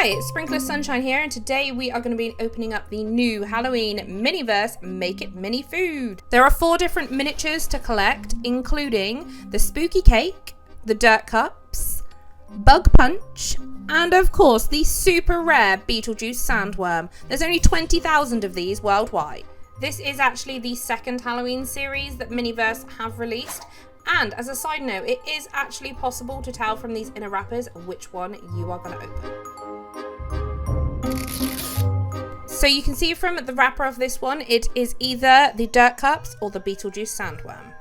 Hi, it's Sprinkler Sunshine here, and today we are going to be opening up the new Halloween Miniverse Make It Mini Food. There are 4 different miniatures to collect, including the spooky cake, the dirt cups, bug punch, and of course the super rare Beetlejuice sandworm. There's only 20,000 of these worldwide. This is actually the second Halloween series that Miniverse have released. And as a side note, it is actually possible to tell from these inner wrappers which one you are going to open. So you can see from the wrapper of this one, it is either the dirt cups or the Beetlejuice sandworm.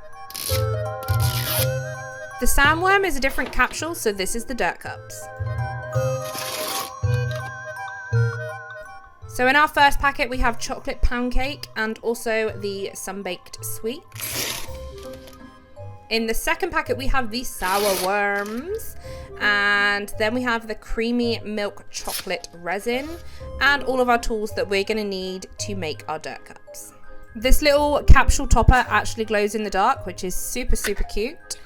The sandworm is a different capsule, so this is the dirt cups. So in our first packet, we have chocolate pound cake and also the sun-baked sweets. In the second packet, we have the sour worms, and then we have the creamy milk chocolate resin, and all of our tools that we're going to need to make our dirt cups. This little capsule topper actually glows in the dark, which is super, super cute.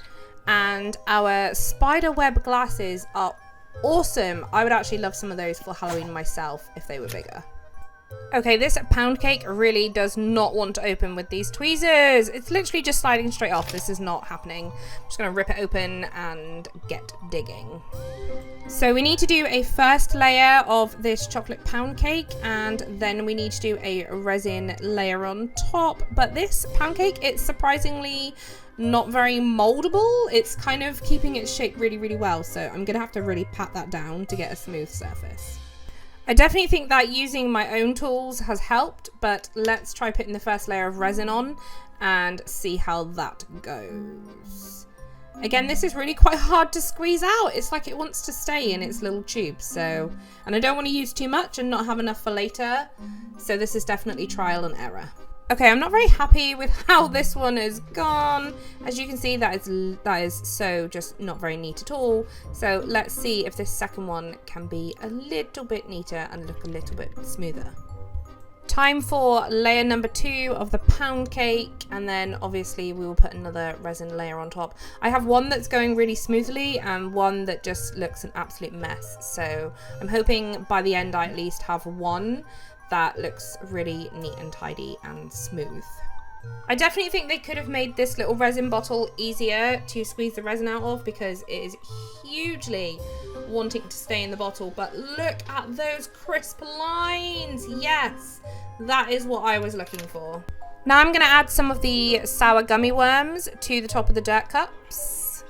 And our spider web glasses are awesome. I would actually love some of those for Halloween myself if they were bigger. Okay, this pound cake really does not want to open with these tweezers. It's literally just sliding straight off. This is not happening. I'm just going to rip it open and get digging. So we need to do a first layer of this chocolate pound cake, and then we need to do a resin layer on top. But this pound cake, it's surprisingly not very moldable. It's kind of keeping its shape really, really well. So I'm going to have to really pat that down to get a smooth surface. I definitely think that using my own tools has helped, but let's try putting the first layer of resin on and see how that goes. Again, this is really quite hard to squeeze out. It's like it wants to stay in its little tube. So, and I don't want to use too much and not have enough for later. So this is definitely trial and error. Okay, I'm not very happy with how this one has gone. As you can see, that is so just not very neat at all. So let's see if this second one can be a little bit neater and look a little bit smoother. Time for layer number 2 of the pound cake, and then obviously we will put another resin layer on top. I have one that's going really smoothly and one that just looks an absolute mess. So I'm hoping by the end I at least have one that looks really neat and tidy and smooth. I definitely think they could have made this little resin bottle easier to squeeze the resin out of, because it is hugely wanting to stay in the bottle. But look at those crisp lines. Yes, that is what I was looking for. Now I'm going to add some of the sour gummy worms to the top of the dirt cups.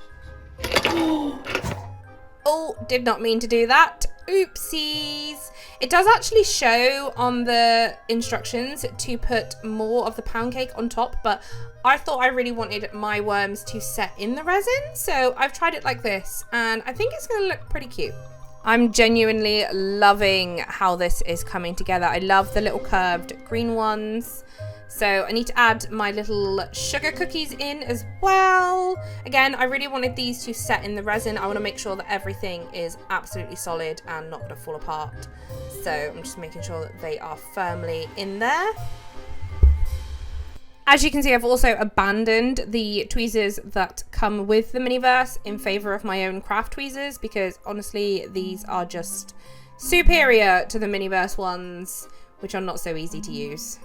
Oh, did not mean to do that. Oopsies. It does actually show on the instructions to put more of the pound cake on top, but I thought I really wanted my worms to set in the resin, so I've tried it like this, and I think it's going to look pretty cute. I'm genuinely loving how this is coming together. I love the little curved green ones. So I need to add my little sugar cookies in as well. Again, I really wanted these to set in the resin. I want to make sure that everything is absolutely solid and not going to fall apart. So I'm just making sure that they are firmly in there. As you can see, I've also abandoned the tweezers that come with the Miniverse in favor of my own craft tweezers, because honestly, these are just superior to the Miniverse ones, which are not so easy to use.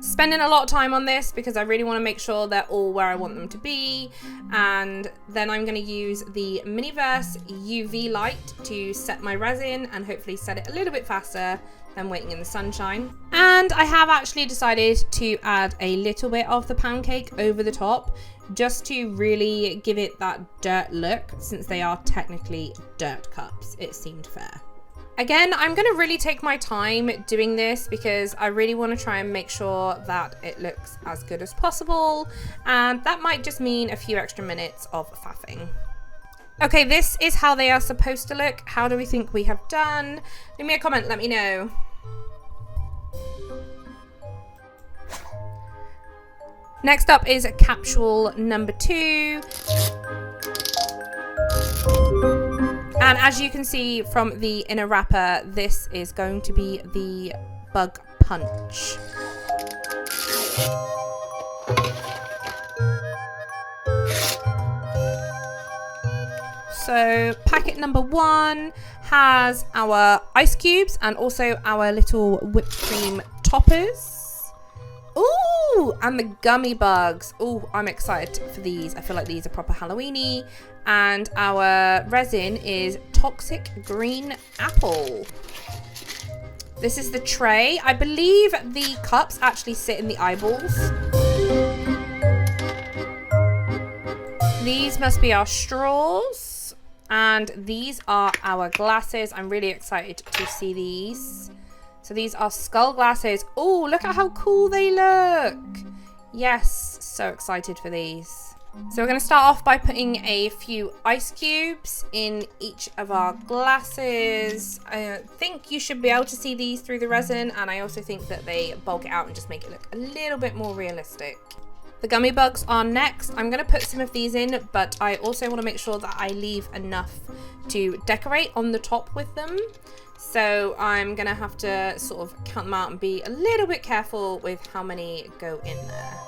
Spending a lot of time on this because I really want to make sure they're all where I want them to be, and then I'm going to use the Miniverse UV light to set my resin and hopefully set it a little bit faster than waiting in the sunshine. And I have actually decided to add a little bit of the pound cake over the top, just to really give it that dirt look, since they are technically dirt cups. It seemed fair. Again, I'm going to really take my time doing this because I really want to try and make sure that it looks as good as possible, and that might just mean a few extra minutes of faffing. Okay, this is how they are supposed to look. How do we think we have done? Leave me a comment, let me know. Next up is capsule number 2. And as you can see from the inner wrapper, this is going to be the bug punch. So packet number 1 has our ice cubes and also our little whipped cream toppers. Ooh, and the gummy bugs. Ooh, I'm excited for these. I feel like these are proper Halloween-y. And our resin is Toxic Green Apple. This is the tray. I believe the cups actually sit in the eyeballs. These must be our straws. And these are our glasses. I'm really excited to see these. So these are skull glasses. Oh, look at how cool they look. Yes, so excited for these. So we're going to start off by putting a few ice cubes in each of our glasses. I think you should be able to see these through the resin, and I also think that they bulk it out and just make it look a little bit more realistic. The gummy bugs are next. I'm going to put some of these in, but I also want to make sure that I leave enough to decorate on the top with them. So I'm going to have to sort of count them out and be a little bit careful with how many go in there.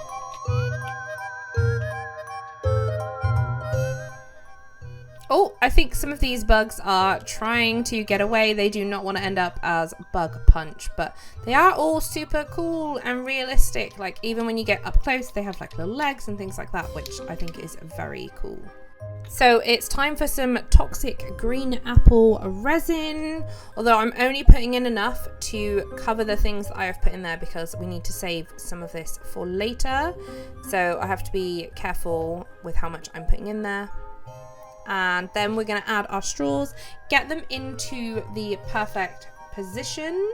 Oh, I think some of these bugs are trying to get away. They do not want to end up as bug punch, but they are all super cool and realistic. Like even when you get up close, they have like little legs and things like that, which I think is very cool. So it's time for some Toxic Green Apple resin, although I'm only putting in enough to cover the things that I have put in there because we need to save some of this for later. So I have to be careful with how much I'm putting in there. And then we're going to add our straws, get them into the perfect position,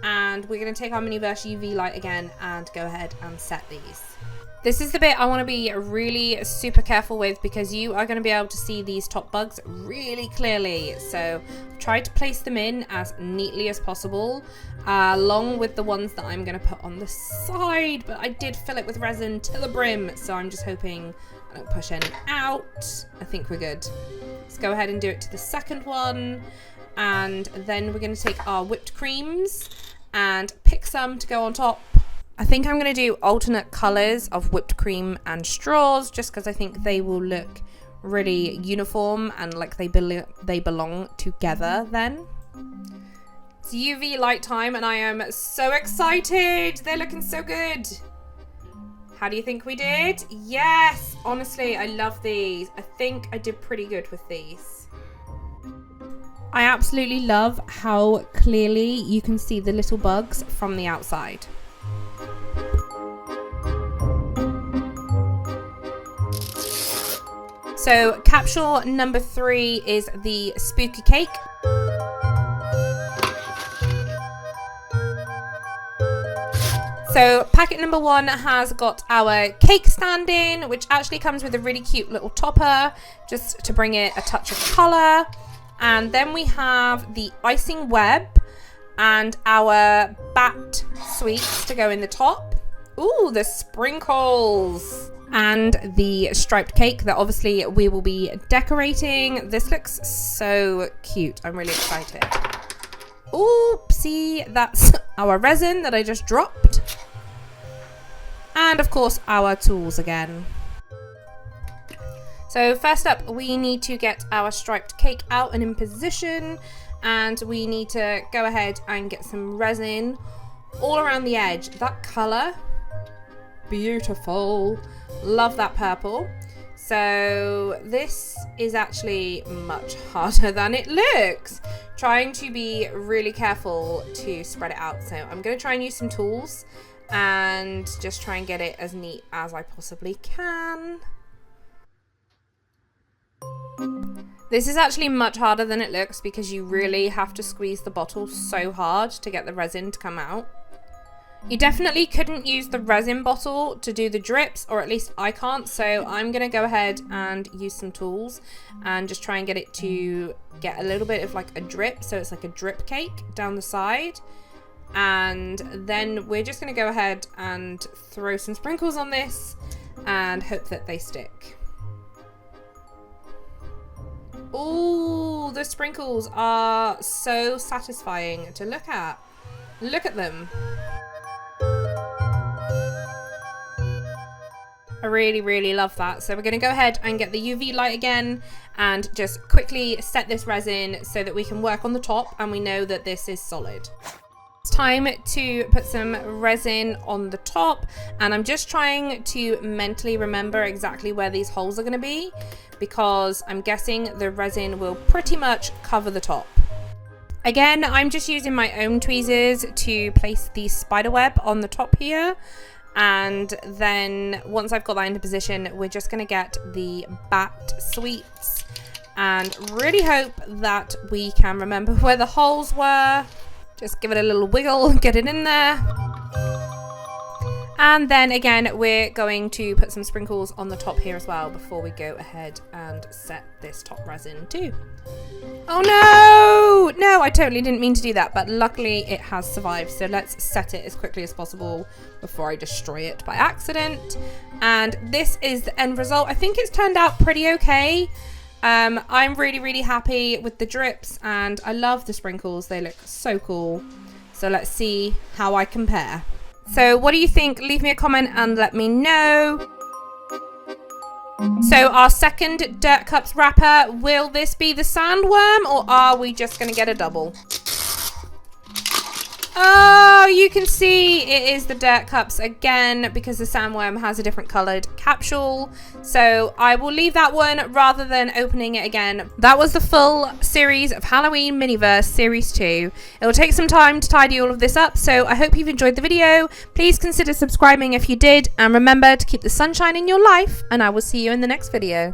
and we're going to take our Miniverse UV light again and go ahead and set these. This is the bit I want to be really super careful with because you are going to be able to see these top bugs really clearly. So try to place them in as neatly as possible, along with the ones that I'm going to put on the side. But I did fill it with resin to the brim, so I'm just hoping I don't push any out. I think we're good. Let's go ahead and do it to the second one. And then we're going to take our whipped creams and pick some to go on top. I think I'm going to do alternate colours of whipped cream and straws just because I think they will look really uniform and like they belong together then. It's UV light time and I am so excited. They're looking so good. How do you think we did? Yes, honestly, I love these. I think I did pretty good with these. I absolutely love how clearly you can see the little bugs from the outside. So capsule number 3 is the spooky cake. So packet number 1 has got our cake stand in, which actually comes with a really cute little topper just to bring it a touch of colour. And then we have the icing web and our bat sweets to go in the top. Ooh, the sprinkles. And the striped cake that obviously we will be decorating. This looks so cute. I'm really excited. Oopsie, that's our resin that I just dropped. And of course our tools again. So first up, we need to get our striped cake out and in position. And we need to go ahead and get some resin all around the edge. That colour, beautiful. Love that purple. So this is actually much harder than it looks. Trying to be really careful to spread it out. So I'm going to try and use some tools and just try and get it as neat as I possibly can. This is actually much harder than it looks because you really have to squeeze the bottle so hard to get the resin to come out. You definitely couldn't use the resin bottle to do the drips, or at least I can't, so I'm going to go ahead and use some tools and just try and get it to get a little bit of like a drip, so it's like a drip cake down the side. And then we're just going to go ahead and throw some sprinkles on this and hope that they stick. Ooh, the sprinkles are so satisfying to look at. Look at them. I really, really love that. So we're going to go ahead and get the UV light again and just quickly set this resin so that we can work on the top and we know that this is solid. It's time to put some resin on the top, and I'm just trying to mentally remember exactly where these holes are going to be, because I'm guessing the resin will pretty much cover the top. Again, I'm just using my own tweezers to place the spider web on the top here, and then once I've got that into position, we're just going to get the bat sweets and really hope that we can remember where the holes were. Just give it a little wiggle, get it in there. And then again, we're going to put some sprinkles on the top here as well before we go ahead and set this top resin too. Oh no! No, I totally didn't mean to do that, but luckily it has survived. So let's set it as quickly as possible before I destroy it by accident. And this is the end result. I think it's turned out pretty okay. I'm really, really happy with the drips, and I love the sprinkles. They look so cool. So let's see how I compare. So what do you think? Leave me a comment and let me know. So our second Dirt Cups wrapper, will this be the sandworm, or are we just going to get a double? Oh, you can see it is the Dirt Cups again, because the sandworm has a different coloured capsule. So I will leave that one rather than opening it again. That was the full series of Halloween Miniverse Series 2. It will take some time to tidy all of this up, so I hope you've enjoyed the video. Please consider subscribing if you did, and remember to keep the sunshine in your life, and I will see you in the next video.